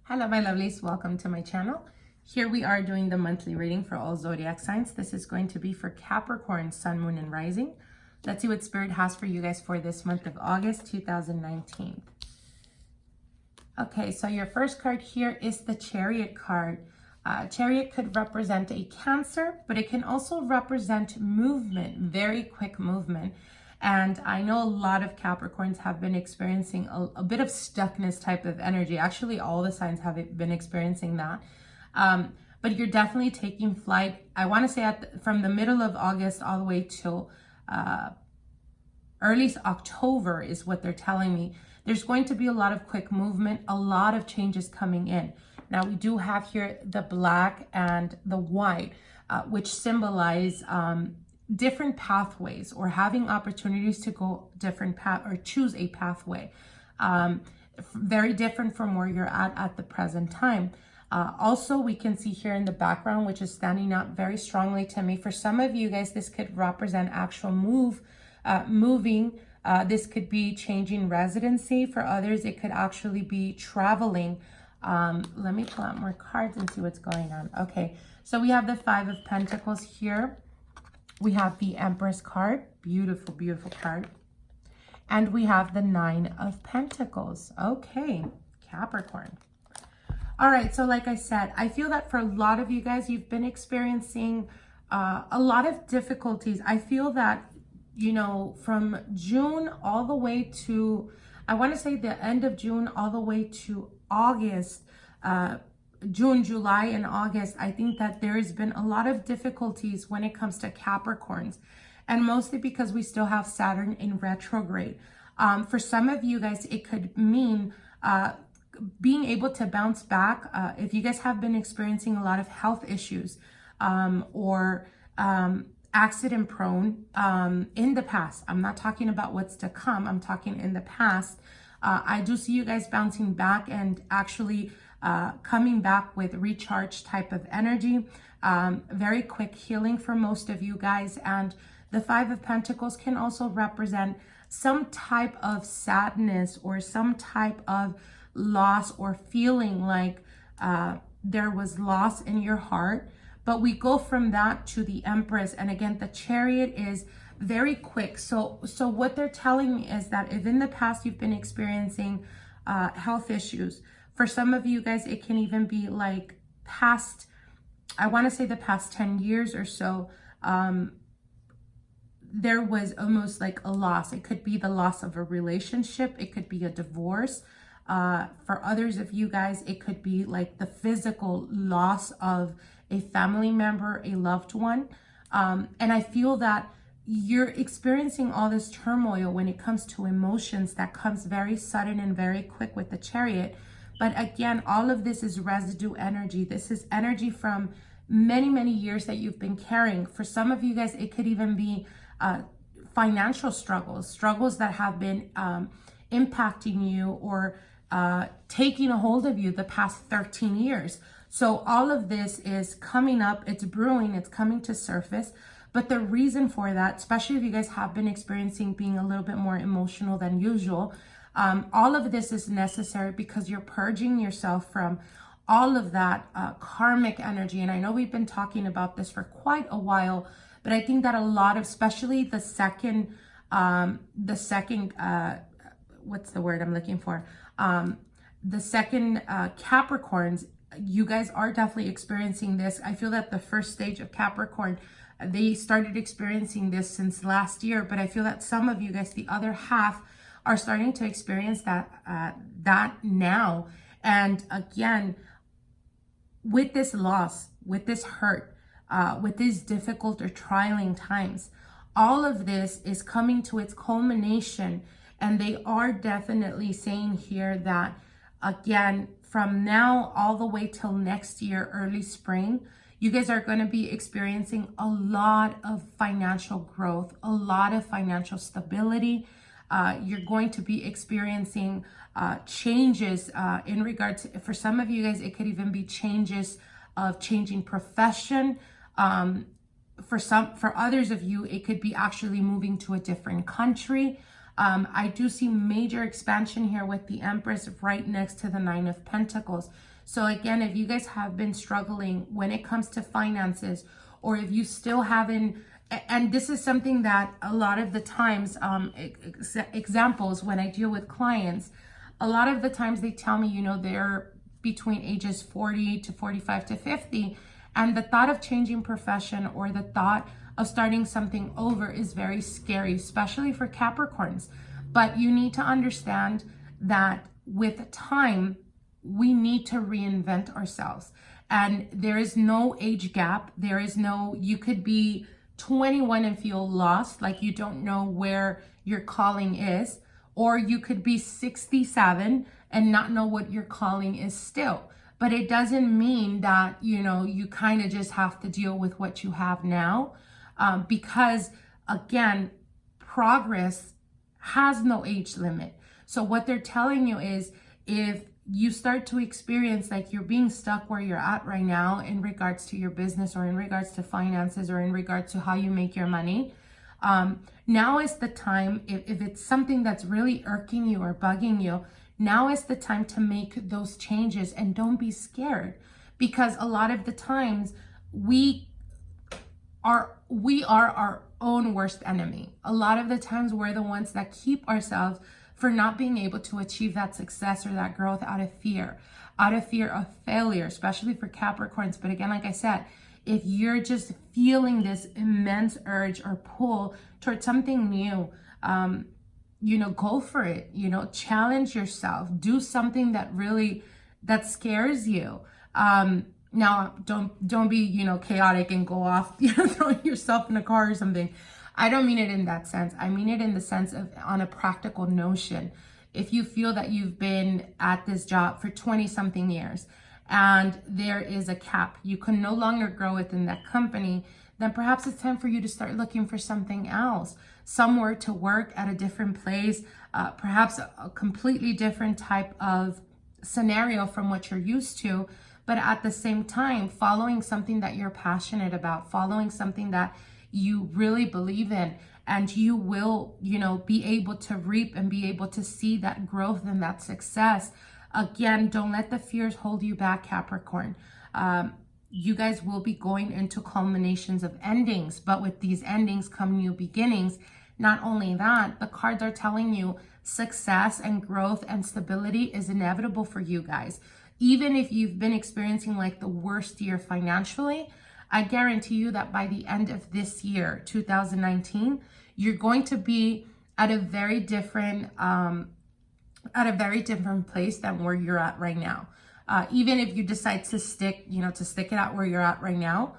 Hello, my lovelies. Welcome to my channel. Here we are doing the monthly reading for all zodiac signs. This is going to be for Capricorn, Sun, Moon, and Rising. Let's see what Spirit has for you guys for this month of August 2019. Okay, so your first card here is the Chariot card. Chariot could represent a Cancer, but it can also represent movement, very quick movement. And I know a lot of Capricorns have been experiencing a bit of stuckness type of energy. Actually, all the signs have been experiencing that. But you're definitely taking flight. I want to say from the middle of August all the way till early October is what they're telling me. There's going to be a lot of quick movement, a lot of changes coming in. Now, we do have here the black and the white, which symbolize different pathways or having opportunities to go different path or choose a pathway. Very different from where you're at the present time. Also, we can see here in the background, which is standing out very strongly to me. For some of you guys, this could represent actual moving. This could be changing residency. For others, it could actually be traveling. Let me pull out more cards and see what's going on. Okay, so we have the Five of Pentacles here. We have the Empress card, beautiful, beautiful card. And we have the Nine of Pentacles. Okay, Capricorn. All right, so like I said, I feel that for a lot of you guys, you've been experiencing a lot of difficulties. I feel that, you know, from June all the way to, I want to say the end of June all the way to August, June, July, and August, I think that there has been a lot of difficulties when it comes to Capricorns, and mostly because we still have Saturn in retrograde. For some of you guys, it could mean being able to bounce back. If you guys have been experiencing a lot of health issues or accident prone in the past, I'm not talking about what's to come, I'm talking in the past. I do see you guys bouncing back and actually coming back with recharge type of energy, very quick healing for most of you guys. And the Five of Pentacles can also represent some type of sadness or some type of loss or feeling like there was loss in your heart. But we go from that to the Empress, and again, the Chariot is very quick. So what they're telling me is that if in the past you've been experiencing health issues, for some of you guys, it can even be like past, I want to say the past 10 years or so, there was almost like a loss. It could be the loss of a relationship. It could be a divorce. For others of you guys, it could be like the physical loss of a family member, a loved one. And I feel that you're experiencing all this turmoil when it comes to emotions that comes very sudden and very quick with the Chariot. But again, all of this is residue energy. This is energy from many, many years that you've been carrying. For some of you guys, it could even be financial struggles that have been impacting you or taking a hold of you the past 13 years. So all of this is coming up, it's brewing, it's coming to surface. But the reason for that, especially if you guys have been experiencing being a little bit more emotional than usual, all of this is necessary because you're purging yourself from all of that karmic energy. And I know we've been talking about this for quite a while, but I think that a lot of, especially the second, what's the word I'm looking for? The second Capricorns, you guys are definitely experiencing this. I feel that the first stage of Capricorn, they started experiencing this since last year, but I feel that some of you guys, the other half, are starting to experience that now. And again, with this loss, with this hurt, with these difficult or trying times, all of this is coming to its culmination. And they are definitely saying here that, again, from now all the way till next year, early spring, you guys are going to be experiencing a lot of financial growth, a lot of financial stability. You're going to be experiencing changes in regards to, for some of you guys, it could even be changes of changing profession. For others of you, it could be actually moving to a different country. I do see major expansion here with the Empress right next to the Nine of Pentacles. So again, if you guys have been struggling when it comes to finances, or if you still haven't, and this is something that a lot of the times, examples when I deal with clients, a lot of the times they tell me, you know, they're between ages 40 to 45 to 50, and the thought of changing profession or the thought of starting something over is very scary, especially for Capricorns. But you need to understand that with time, we need to reinvent ourselves. And there is no age gap. There is no, you could be 21 and feel lost, like you don't know where your calling is, or you could be 67 and not know what your calling is still. But it doesn't mean that, you know, you kind of just have to deal with what you have now. Because again, progress has no age limit. So what they're telling you is, if you start to experience like you're being stuck where you're at right now in regards to your business, or in regards to finances, or in regards to how you make your money, now is the time, if it's something that's really irking you or bugging you, now is the time to make those changes, and don't be scared, because a lot of the times we are our own worst enemy. A lot of the times we're the ones that keep ourselves for not being able to achieve that success or that growth out of fear of failure, especially for Capricorns. But again, like I said, if you're just feeling this immense urge or pull towards something new, you know, go for it, you know, challenge yourself, do something that scares you. Now, don't be, you know, chaotic and go off, you know, throwing yourself in a car or something. I don't mean it in that sense. I mean it in the sense of on a practical notion. If you feel that you've been at this job for 20 something years and there is a cap, you can no longer grow within that company, then perhaps it's time for you to start looking for something else, somewhere to work at a different place, perhaps a completely different type of scenario from what you're used to. But at the same time, following something that you're passionate about, following something that you really believe in, and you will, you know, be able to reap and be able to see that growth and that success. Again, don't let the fears hold you back, Capricorn. You guys will be going into culminations of endings, but with these endings come new beginnings. Not only that, the cards are telling you success and growth and stability is inevitable for you guys. Even if you've been experiencing like the worst year financially, I guarantee you that by the end of this year, 2019, you're going to be at a very different place than where you're at right now. Even if you decide to stick it out where you're at right now,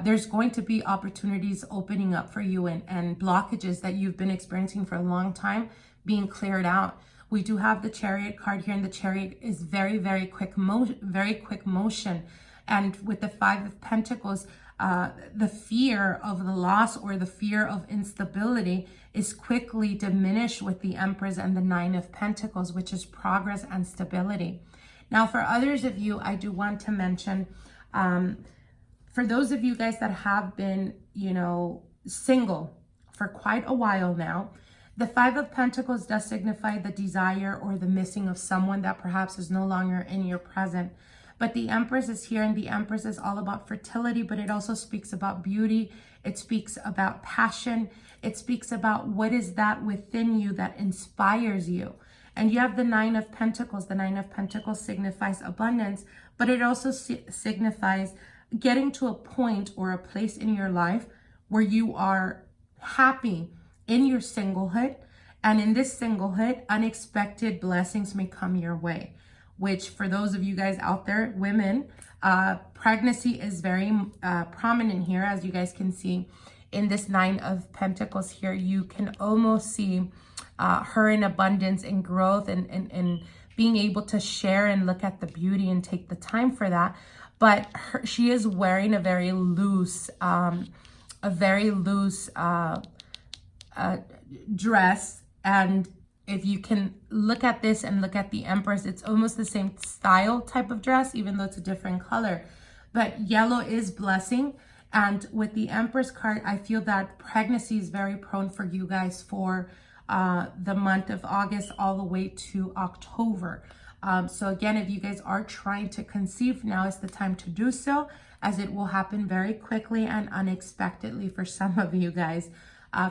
there's going to be opportunities opening up for you, and blockages that you've been experiencing for a long time being cleared out. We do have the Chariot card here, and the Chariot is very, very quick motion. And with the Five of Pentacles, the fear of the loss or the fear of instability is quickly diminished with the Empress and the Nine of Pentacles, which is progress and stability. Now, for others of you, I do want to mention, for those of you guys that have been, you know, single for quite a while now, the Five of Pentacles does signify the desire or the missing of someone that perhaps is no longer in your present. But the Empress is here, and the Empress is all about fertility, but it also speaks about beauty. It speaks about passion. It speaks about what is that within you that inspires you. And you have the Nine of Pentacles. The Nine of Pentacles signifies abundance, but it also signifies getting to a point or a place in your life where you are happy in your singlehood. And in this singlehood, unexpected blessings may come your way, which for those of you guys out there, women, pregnancy is very prominent here. As you guys can see in this Nine of Pentacles here, you can almost see her in abundance and growth, and being able to share and look at the beauty and take the time for that. But she is wearing a very loose dress. And if you can look at this and look at the Empress, it's almost the same style type of dress, even though it's a different color. But yellow is blessing. And with the Empress card, I feel that pregnancy is very prone for you guys for the month of August all the way to October. So again, if you guys are trying to conceive, now is the time to do so, as it will happen very quickly and unexpectedly for some of you guys.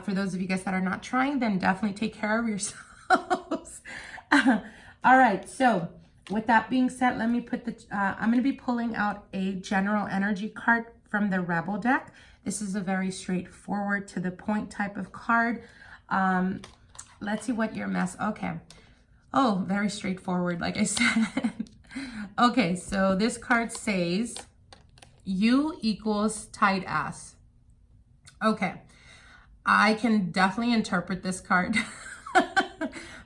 For those of you guys that are not trying, then definitely take care of yourselves. All right, so with that being said, let me put the, I'm going to be pulling out a general energy card from the Rebel deck. This is a very straightforward, to the point type of card. Let's see what your mess, okay. Oh, very straightforward, like I said. Okay, so this card says, you equals tight ass. Okay, I can definitely interpret this card.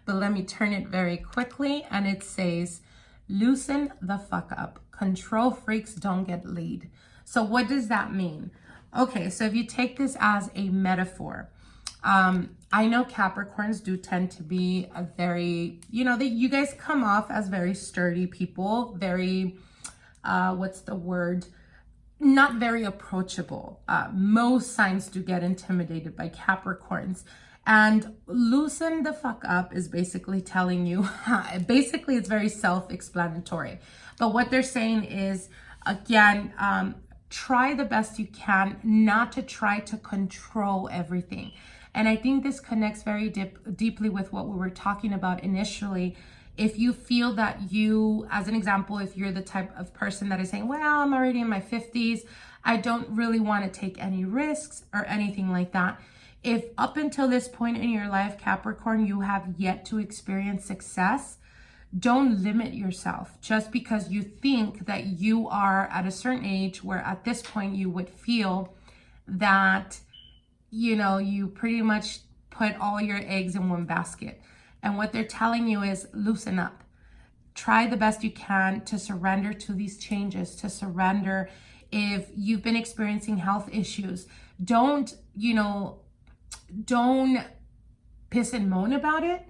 But let me turn it very quickly, and it says, loosen the fuck up. Control freaks don't get lead. So what does that mean? Okay, so if you take this as a metaphor, I know Capricorns do tend to be a very, you know, you guys come off as very sturdy people, very, what's the word? Not very approachable. Most signs do get intimidated by Capricorns. And loosen the fuck up is basically telling you, basically it's very self-explanatory. But what they're saying is, again, try the best you can not to try to control everything. And I think this connects very deeply with what we were talking about initially. If you feel that you, as an example, if you're the type of person that is saying, well, I'm already in my 50s, I don't really want to take any risks or anything like that. If up until this point in your life, Capricorn, you have yet to experience success, don't limit yourself just because you think that you are at a certain age where at this point you would feel that, you know, you pretty much put all your eggs in one basket. And what they're telling you is loosen up. Try the best you can to surrender to these changes, to surrender if you've been experiencing health issues. Don't, you know, don't piss and moan about it.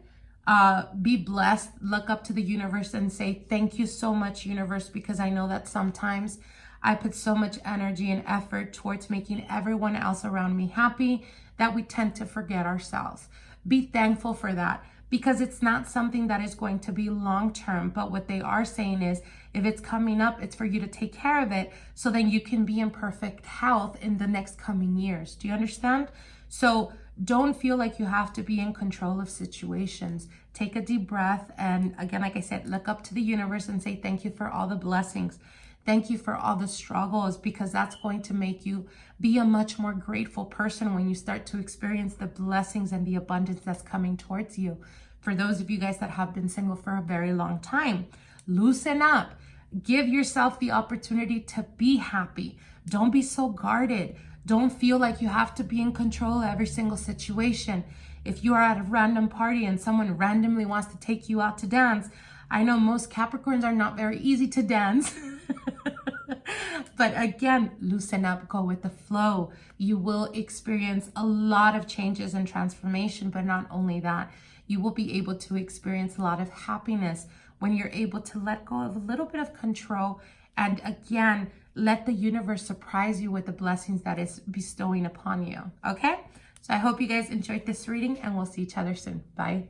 Be blessed, look up to the universe and say, thank you so much, universe, because I know that sometimes I put so much energy and effort towards making everyone else around me happy that we tend to forget ourselves. Be thankful for that, because it's not something that is going to be long-term. But what they are saying is, if it's coming up, it's for you to take care of it so then you can be in perfect health in the next coming years. Do you understand? So don't feel like you have to be in control of situations. Take a deep breath. And again, like I said, look up to the universe and say, thank you for all the blessings. Thank you for all the struggles, because that's going to make you be a much more grateful person when you start to experience the blessings and the abundance that's coming towards you. For those of you guys that have been single for a very long time, loosen up. Give yourself the opportunity to be happy. Don't be so guarded. Don't feel like you have to be in control of every single situation. If you are at a random party and someone randomly wants to take you out to dance, I know most Capricorns are not very easy to dance. But again, loosen up, go with the flow. You will experience a lot of changes and transformation, but not only that, you will be able to experience a lot of happiness when you're able to let go of a little bit of control. And again, let the universe surprise you with the blessings that is bestowing upon you. Okay? So I hope you guys enjoyed this reading, and we'll see each other soon. Bye.